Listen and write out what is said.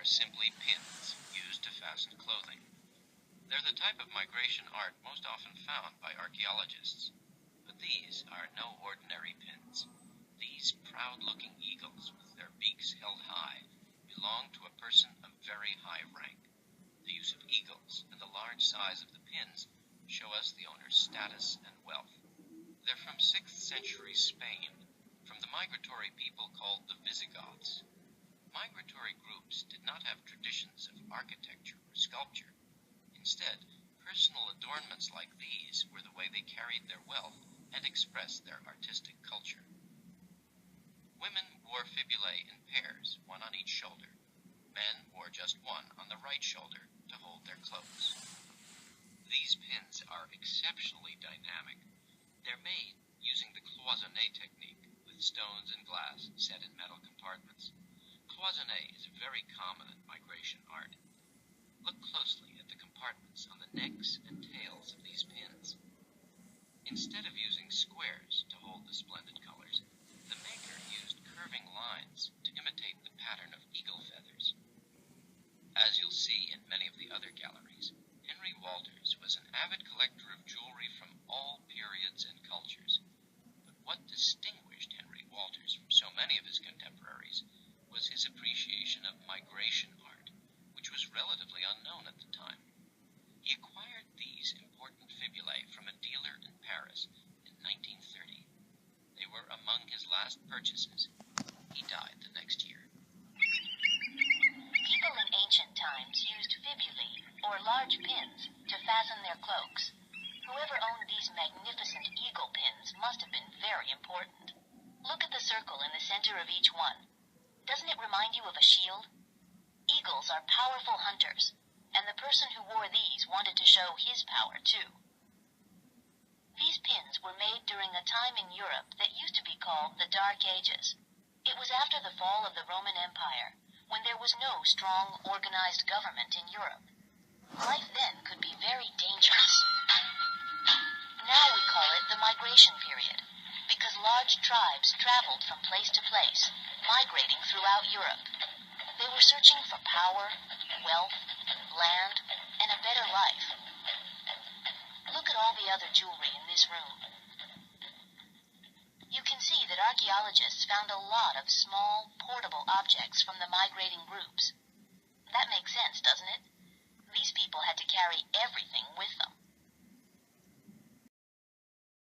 simply pins used to fasten clothing. They're the type of migration art most often found by archaeologists. But these are no ordinary pins. These proud-looking eagles, with their beaks held high, belong to a person of very high rank. The use of eagles and the large size of the pins show us the owner's status and wealth. They're from 6th century Spain, from the migratory people called the Visigoths. Migratory groups did not have traditions of architecture or sculpture. Instead, personal adornments like these were the way they carried their wealth and expressed their artistic culture. Women wore fibulae in pairs, one on each shoulder. Men wore just one on the right shoulder to hold their cloaks. These pins are exceptionally dynamic. They're made using the cloisonné technique, with stones and glass set in metal compartments. Cloisonné is very common in migration art. Look closely at the compartments on the necks and tails of these pins. Instead of using squares to hold the splendid colors, the maker used curving lines to imitate the pattern of eagle feathers. As you'll see in many of the other galleries, Henry Walters was an avid collector of jewelry from all periods and cultures. But what distinguished Henry Walters from so many of his contemporaries was his appreciation of migration art, which was relatively unknown at the time. He acquired these important fibulae from a dealer in Paris in 1930. They were among his last purchases. He died the next year. People in ancient times used fibulae, or large pins, to fasten their cloaks. Whoever owned these magnificent eagle pins must have been very important. Look at the circle in the center of each one. Doesn't it remind you of a shield? Eagles are powerful hunters, and the person who wore these wanted to show his power too. These pins were made during a time in Europe that used to be called the Dark Ages. It was after the fall of the Roman Empire, when there was no strong, organized government in Europe. Life then could be very dangerous. Now we call it the migration period, because large tribes traveled from place to place, migrating throughout Europe. They were searching for power, wealth, land, and a better life. Look at all the other jewelry in this room. You can see that archaeologists found a lot of small, portable objects from the migrating groups. That makes sense, doesn't it? These people had to carry everything with them.